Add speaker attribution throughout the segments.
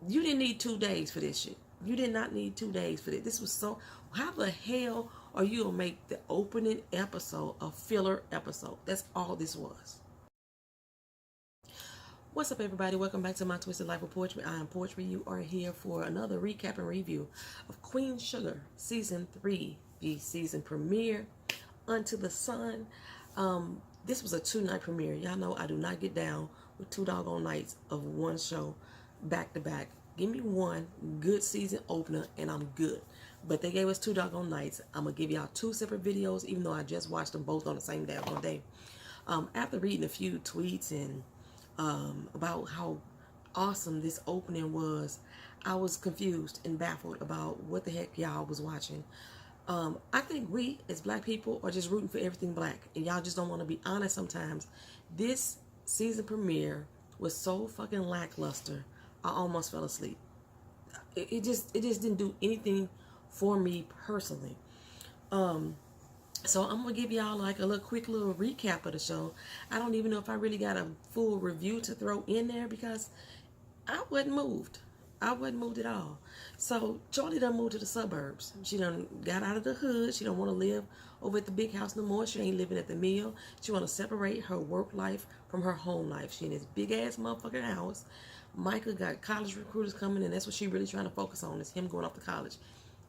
Speaker 1: You didn't need 2 days for this shit. You did not need 2 days for this. This was so. How the hell are you gonna make the opening episode a filler episode? That's all this was. What's up, everybody? Welcome back to my Twisted Lyf with Poetry. I am Poetry. You are here for another recap and review of Queen Sugar Season 3, the season premiere, Unto the Sun. This was a 2-night premiere. Y'all know I do not get down with 2 doggone nights of one show back to back. Give me one good season opener and I'm good. But they gave us 2 doggone nights. I'm going to give y'all 2 separate videos, even though I just watched them both on the same doggone day. After reading a few tweets and about how awesome this opening was, I was confused and baffled about what the heck y'all was watching. I think we as black people are just rooting for everything black, and y'all just don't want to be honest sometimes. This season premiere was so fucking lackluster, I almost fell asleep. It just didn't do anything for me personally. So I'm going to give y'all like a quick little recap of the show. I don't even know if I really got a full review to throw in there because I wasn't moved. I wasn't moved at all. So Charley done moved to the suburbs. She done got out of the hood. She don't want to live over at the big house no more. She ain't living at the mill. She want to separate her work life from her home life. She in this big ass motherfucking house. Micah got college recruiters coming, and that's what she really trying to focus on, is him going off to college.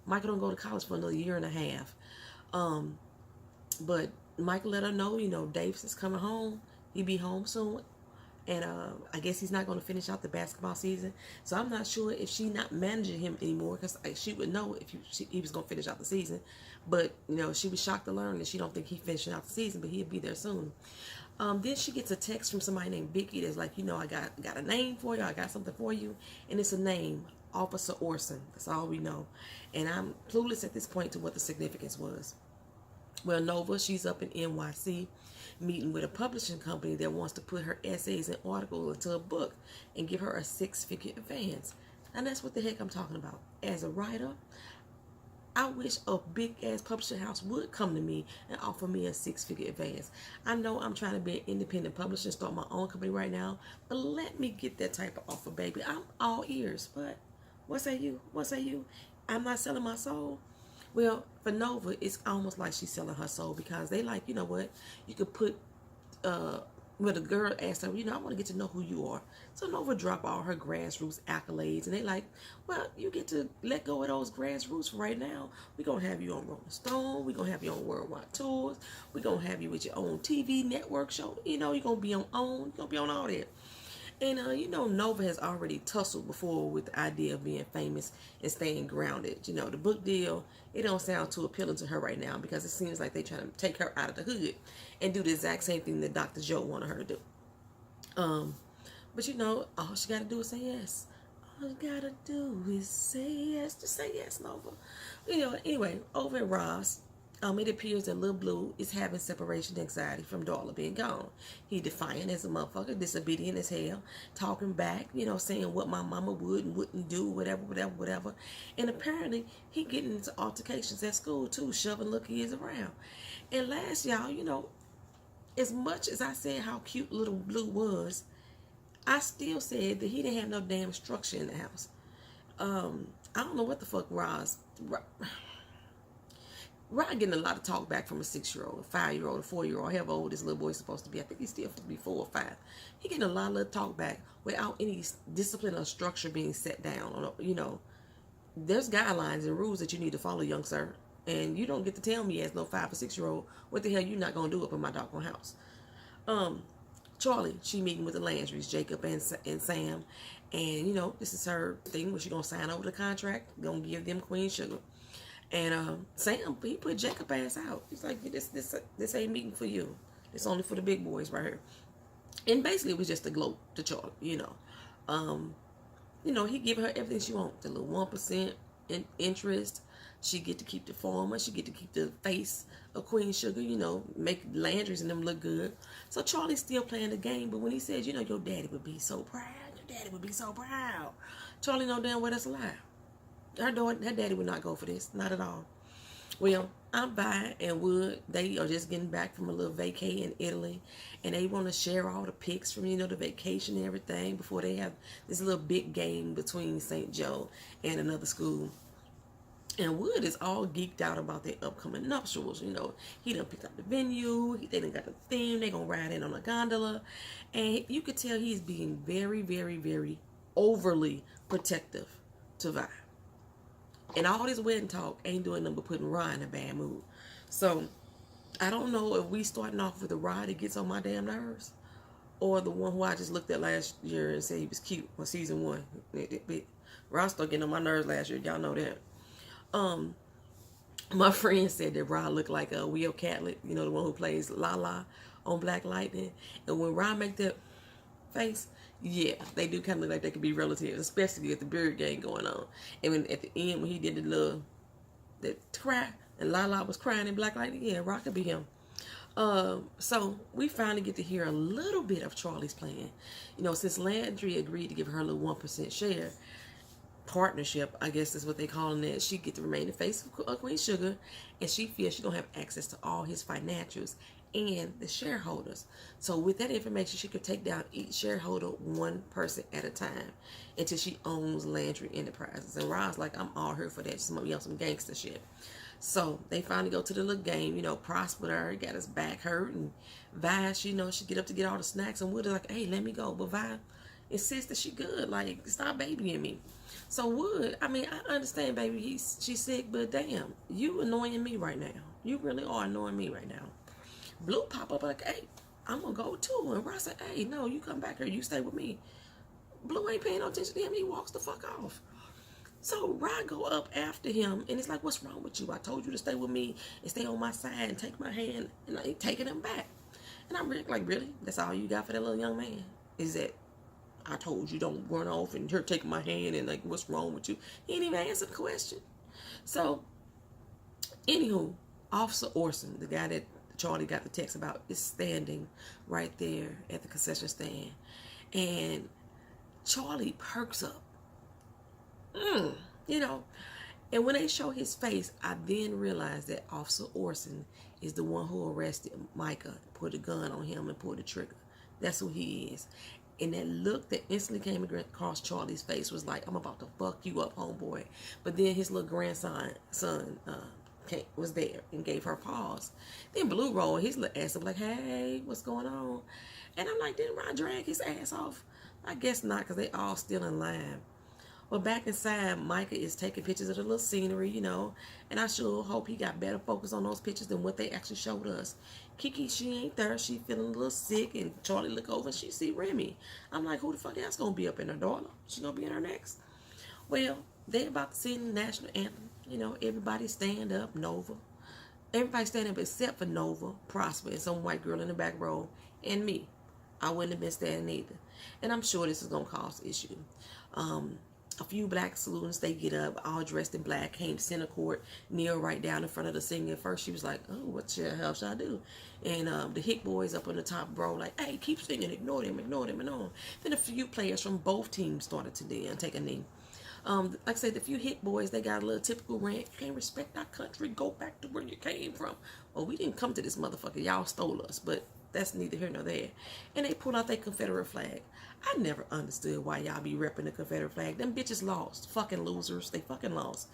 Speaker 1: Micah don't go to college for another 1.5 years. But Micah let her know, you know, Davis is coming home. He be home soon. And I guess he's not going to finish out the basketball season. So I'm not sure if she not managing him anymore, because she would know if he was going to finish out the season. But, you know, she was shocked to learn that she don't think he's finishing out the season, but he'll be there soon. Then she gets a text from somebody named Vicky that's like, you know, I got a name for you. I got something for you. And it's a name, Officer Orson. That's all we know. And I'm clueless at this point to what the significance was. Well, Nova, she's up in NYC meeting with a publishing company that wants to put her essays and articles into a book and give her a 6-figure advance. And that's what the heck I'm talking about. As a writer, I wish a big-ass publishing house would come to me and offer me a 6-figure advance. I know I'm trying to be an independent publisher and start my own company right now, but let me get that type of offer, baby. I'm all ears. But what say you? What say you? I'm not selling my soul. Well, for Nova, it's almost like she's selling her soul, because they like, you know what, you could put, well, the girl asked her, you know, I want to get to know who you are. So Nova dropped all her grassroots accolades, and they like, well, you get to let go of those grassroots for right now. We're going to have you on Rolling Stone. We're going to have you on worldwide tours. We're going to have you with your own TV network show. You know, you're going to be on OWN. You're going to be on all that. And, you know, Nova has already tussled before with the idea of being famous and staying grounded. You know, the book deal, it don't sound too appealing to her right now, because it seems like they're trying to take her out of the hood and do the exact same thing that Dr. Joe wanted her to do. But, you know, all she got to do is say yes. All you got to do is say yes. Just say yes, Nova. You know, anyway, over at Ross, it appears that Lil Blue is having separation anxiety from Darla being gone. He defiant as a motherfucker, disobedient as hell, talking back, you know, saying what my mama would and wouldn't do, whatever. And apparently, he getting into altercations at school, too, shoving little kids around. And last, y'all, you know, as much as I said how cute Little Blue was, I still said that he didn't have no damn structure in the house. I don't know what the fuck Rod getting a lot of talk back from a 6-year-old, a 5-year-old, a 4-year-old, however old this little boy's supposed to be. I think he's still supposed to be 4 or 5. He getting a lot of talk back without any discipline or structure being set down. You know, there's guidelines and rules that you need to follow, young sir. And you don't get to tell me as no 5 or 6-year-old what the hell you're not going to do up in my doggone house. Charley, she meeting with the Landrys, Jacob and Sam. And, you know, this is her thing where she's going to sign over the contract, going to give them Queen Sugar. And Sam, he put Jacob ass out. He's like, this ain't meeting for you. It's only for the big boys right here. And basically, it was just a gloat to Charley, you know. You know, he give her everything she wants. The little 1% in interest. She get to keep the farmer. She get to keep the face of Queen Sugar, you know, make Landrys and them look good. So Charley's still playing the game. But when he says, you know, your daddy would be so proud. Your daddy would be so proud. Charley know damn well that's a lie. Her daddy would not go for this. Not at all. Well, I'm Vi and Wood. They are just getting back from a little vacay in Italy, and they want to share all the pics from the vacation and everything before they have this little big game between St. Joe and another school. And Wood is all geeked out about their upcoming nuptials. He done picked up the venue. They done got the theme. They gonna ride in on a gondola, and you could tell he's being very, very, very overly protective to Vi. And all this wedding talk ain't doing nothing but putting Ryan in a bad mood. So, I don't know if we starting off with the Ryan that gets on my damn nerves, or the one who I just looked at last year and said he was cute on season 1. Ryan started getting on my nerves last year. Y'all know that. My friend said that Ryan looked like a Will Catlett, the one who plays Lala on Black Lightning. And when Ryan make that face, yeah, they do kind of look like they could be relatives, especially with the Bird Gang going on. And when at the end, when he did the cry, and Lala was crying in Black Lightning, yeah, Rock could be him. So we finally get to hear a little bit of Charley's plan. Since Landry agreed to give her a little 1% share, partnership, I guess is what they calling it. She get to remain the face of Queen Sugar, and she feels she gonna have access to all his financials and the shareholders. So with that information, she could take down each shareholder one person at a time until she owns Landry Enterprises. And Rod's like, I'm all here for that, some gangster shit. So they finally go to the little game. Prosper there, got his back hurt, and Vi, she get up to get all the snacks, and Wood is like, hey, let me go. But Vi insists that she good, like, stop babying me. So Wood, I understand, baby, she's sick, but damn, you annoying me right now. You really are annoying me right now. Blue pop up like, hey, I'm gonna go too. And Ross said, hey, no, you come back here, you stay with me. Blue ain't paying no attention to him, he walks the fuck off. So Rod go up after him, and it's like, what's wrong with you? I told you to stay with me and stay on my side and take my hand, and I ain't taking him back. And I'm like, really? That's all you got for that little young man? Is that I told you don't run off and you're taking my hand and like, what's wrong with you? He didn't even answer the question. So, anywho, Officer Orson, the guy that Charley got the text about, is standing right there at the concession stand. And Charley perks up. And when they show his face, I then realized that Officer Orson is the one who arrested Micah, put a gun on him and pulled the trigger. That's who he is. And that look that instantly came across Charley's face was like, I'm about to fuck you up, homeboy. But then his little grandson was there and gave her pause. Then Blue rolled his little ass up like, hey, what's going on? And I'm like, didn't Rod drag his ass off? I guess not, because they all still in line. Well, back inside, Micah is taking pictures of the little scenery, and I sure hope he got better focus on those pictures than what they actually showed us. Kiki, she ain't there. She feeling a little sick, and Charley look over and she see Remy. I'm like, who the fuck else gonna be up in her daughter? She gonna be in her next. Well, they about to sing the national anthem. Everybody stand up, Nova. Everybody stand up except for Nova, Prosper, and some white girl in the back row, and me. I wouldn't have been standing either. And I'm sure this is gonna cause issue. A few black students, they get up, all dressed in black, came to center court, kneel right down in front of the singer. At first, she was like, oh, what the hell should I do? And the Hick boys up on the top row, like, hey, keep singing, ignore them, and on. Then a few players from both teams started to kneel and take a knee. Like I said, the few Hick boys, they got a little typical rant. You can't respect our country, go back to where you came from. Well, we didn't come to this motherfucker. Y'all stole us, but that's neither here nor there. And they pulled out their Confederate flag. I never understood why y'all be repping the Confederate flag. Them bitches lost. Fucking losers. They fucking lost.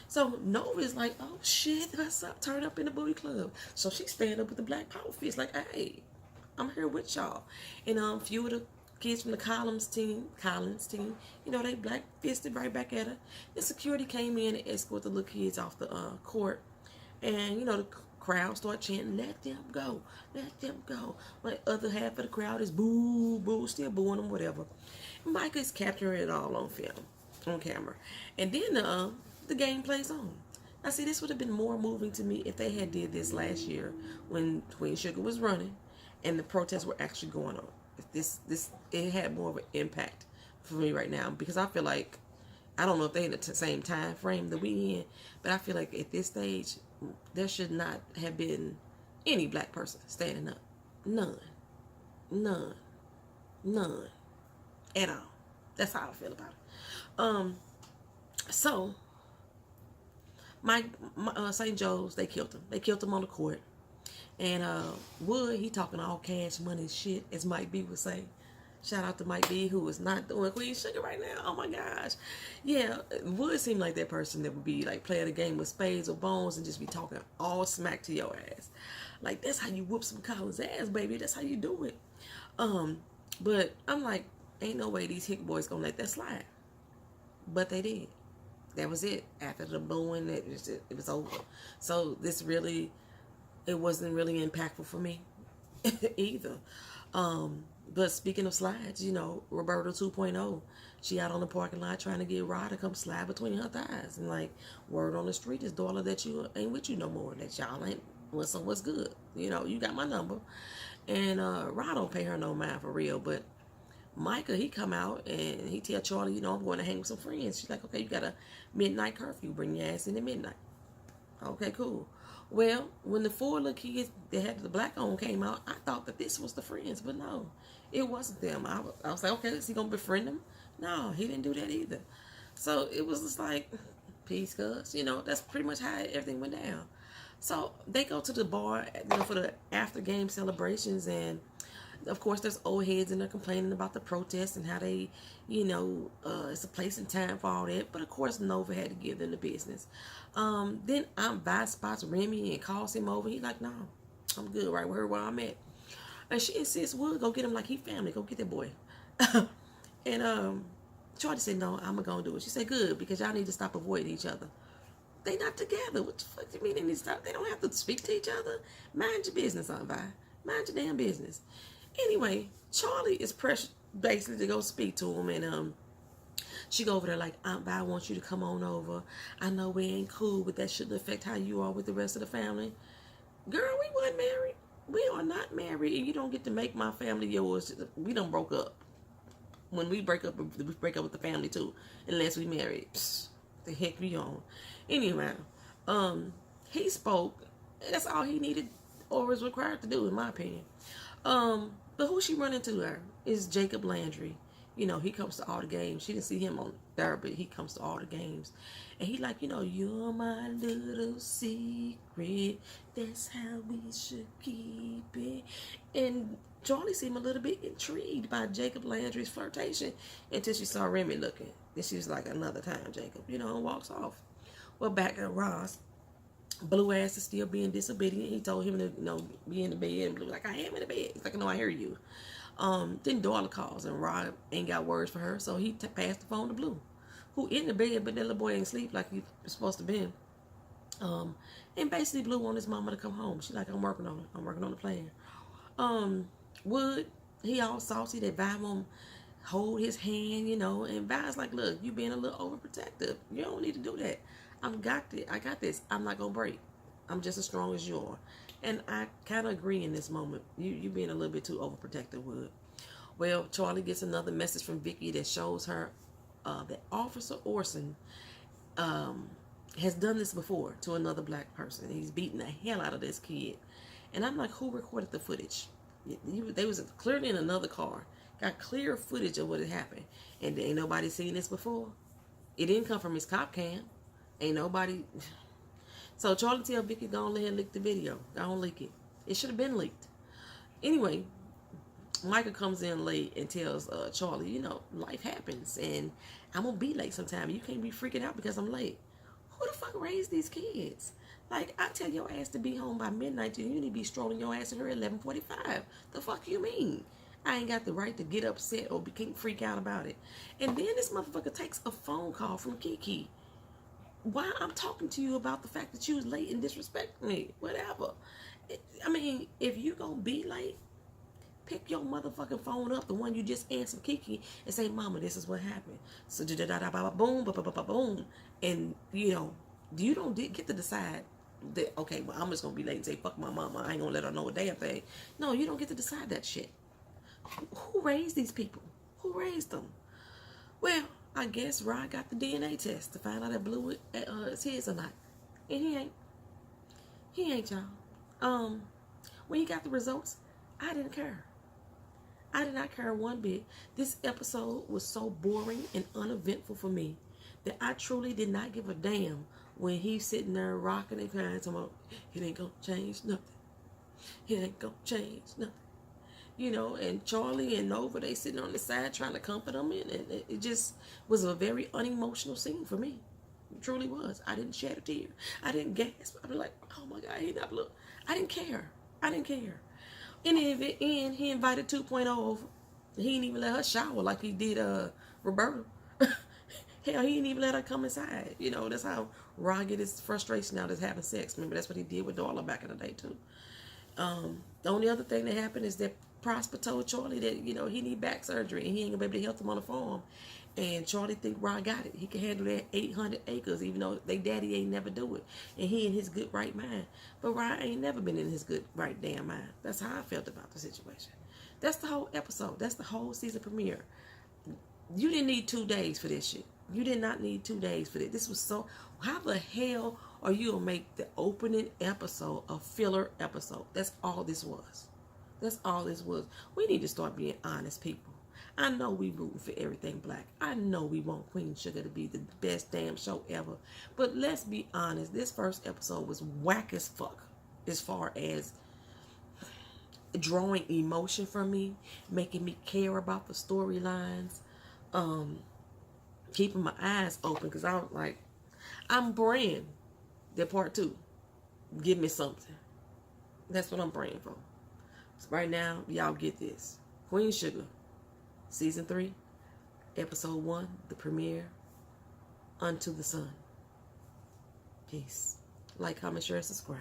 Speaker 1: So Nova is like, oh shit, what's up? Turn up in the booty club. So she stand up with the black power fist like, hey, I'm here with y'all. And few of the kids from the Collins team, they black fisted right back at her. The security came in and escorted the little kids off the court. And, the crowd start chanting, let them go, let them go. But the other half of the crowd is boo, boo, still booing them, whatever. Micah is capturing it all on film, on camera. And then the game plays on. Now, see, this would have been more moving to me if they had did this last year when Queen Sugar was running and the protests were actually going on. If it had more of an impact for me right now, because I feel like, I don't know if they in the same time frame that we in, but I feel like at this stage, there should not have been any black person standing up. None at all. That's how I feel about it. So St. Joe's, they killed him. They killed him on the court. And Wood, he talking all cash money shit, as Mike B would say. Shout out to Mike B, who is not doing Queen Sugar right now. Oh my gosh. Yeah, Wood seemed like that person that would be like playing a game with spades or bones and just be talking all smack to your ass. Like, that's how you whoop some Collins ass, baby. That's how you do it. But I'm like, ain't no way these hick boys gonna let that slide. But they did. That was it. After the booing, it was over. So this really, it wasn't really impactful for me either. But speaking of slides, you know, Roberta 2.0, she out on the parking lot trying to get Rod to come slide between her thighs. And like, word on the street is, daughter, that you ain't with you no more. That y'all ain't, what's good. You know, you got my number. And Rod don't pay her no mind for real. But Micah, he come out and he tell Charley, you know, I'm going to hang with some friends. She's like, okay, you got a midnight curfew. Bring your ass in at midnight. Okay, cool. Well, when the four little kids that had the black on came out, I thought that this was the friends, but no, it wasn't them. I was like, okay, is he gonna befriend them? No, he didn't do that either. So it was just like, peace, cuz, you know, that's pretty much how everything went down. So they go to the bar, you know, for the after game celebrations, and of course there's old heads and they're complaining about the protests and how they, you know, it's a place and time for all that. But of course Nova had to give them the business. Then Vi spots Remy and calls him over. He's like, no, I'm good right where I'm at. And she insists, well, go get him like he family. Go get that boy. And Charley said, no, I'm gonna do it. She said, good, because y'all need to stop avoiding each other. They not together. What the fuck do you mean they need to stop? They don't have to speak to each other. Mind your business, Aunt Vi. Mind your damn business. Anyway, Charley is pressured basically to go speak to him, and she go over there like, Aunt Vi wants you to come on over. I know we ain't cool, but that shouldn't affect how you are with the rest of the family. Girl, we weren't married. We are not married, and you don't get to make my family yours. We done broke up. When we break up with the family too, unless we married. Psst, the heck we on. Anyway, he spoke. That's all he needed or was required to do, in my opinion. But who she run into her is Jacob Landry. You know, he comes to all the games. She didn't see him on there, but he comes to all the games. And he like, you know, you're my little secret. That's how we should keep it. And Charley seemed a little bit intrigued by Jacob Landry's flirtation until she saw Remy looking. Then she was like, another time, Jacob, you know, and walks off. Well, back at Ross, Blue ass is still being disobedient. He told him to, you know, be in the bed, and Blue was like, I am in the bed. He's like, no, I hear you. Then Darla calls, and Rod ain't got words for her, so he passed the phone to Blue, who in the bed, but that little boy ain't sleep like he was supposed to be. And basically Blue wanted his mama to come home. She's like, I'm working on it. I'm working on the plan. Wood, he all salty that Vi won't hold his hand, you know, and Vi's like, look, you being a little overprotective. You don't need to do that. I got this. I'm not gonna break. I'm just as strong as you are. And I kind of agree in this moment. You being a little bit too overprotective, Wood. Well, Charley gets another message from Vicky that shows her that Officer Orson has done this before to another black person. He's beating the hell out of this kid. And I'm like, who recorded the footage? They was clearly in another car. Got clear footage of what had happened. And ain't nobody seen this before. It didn't come from his cop cam. Ain't nobody. So Charley tell Vicky, go on ahead and leak the video. Go on, leak it. It should have been leaked. Anyway, Micah comes in late and tells Charley, you know, life happens. And I'm going to be late sometime. You can't be freaking out because I'm late. Who the fuck raised these kids? Like, I tell your ass to be home by midnight, and you need to be strolling your ass at her at 11:45. The fuck you mean? I ain't got the right to get upset or can't freak out about it. And then this motherfucker takes a phone call from Kiki. Why I'm talking to you about the fact that you was late and disrespecting me. Whatever. I mean, if you gonna be late, pick your motherfucking phone up, the one you just answered Kiki, and say, Mama, this is what happened. So boom, boom. And, you know, you don't get to decide that, okay, well, I'm just gonna be late and say, fuck my mama. I ain't gonna let her know a damn thing. No, you don't get to decide that shit. Who raised these people? Who raised them? Well, I guess Rod got the DNA test to find out that Blue is his or not. And he ain't. He ain't, y'all. When he got the results, I didn't care. I did not care one bit. This episode was so boring and uneventful for me that I truly did not give a damn when he's sitting there rocking and crying, talking about, it ain't gonna change nothing. It ain't gonna change nothing. You know, and Charley and Nova, they sitting on the side trying to comfort him, and it just was a very unemotional scene for me. It truly was. I didn't shed a tear. I didn't gasp. I was like, oh my God, he not look. I didn't care. I didn't care. In the end, he invited 2.0 over. He didn't even let her shower like he did Roberta. Hell, he didn't even let her come inside. You know, that's how Raw get his frustration out is having sex. Remember, that's what he did with Darla back in the day, too. The only other thing that happened is that Prosper told Charley that, you know, he need back surgery and he ain't gonna be able to help him on the farm. And Charley think Rod got it. He can handle that 800 acres, even though they daddy ain't never do it. And he in his good right mind. But Rod ain't never been in his good right damn mind. That's how I felt about the situation. That's the whole episode. That's the whole season premiere. You didn't need 2 days for this shit. You did not need 2 days for this. This was so... How the hell are you gonna make the opening episode a filler episode? That's all this was. That's all this was. We need to start being honest people. I know we rooting for everything black. I know we want Queen Sugar to be the best damn show ever. But let's be honest. This first episode was whack as fuck as far as drawing emotion from me, making me care about the storylines, keeping my eyes open, because I was like, I'm praying that part 2 give me something. That's what I'm praying for. So right now, y'all get this. Queen Sugar, season 3, episode 1, the premiere, Unto the Sun. Peace. Like, comment, share, subscribe.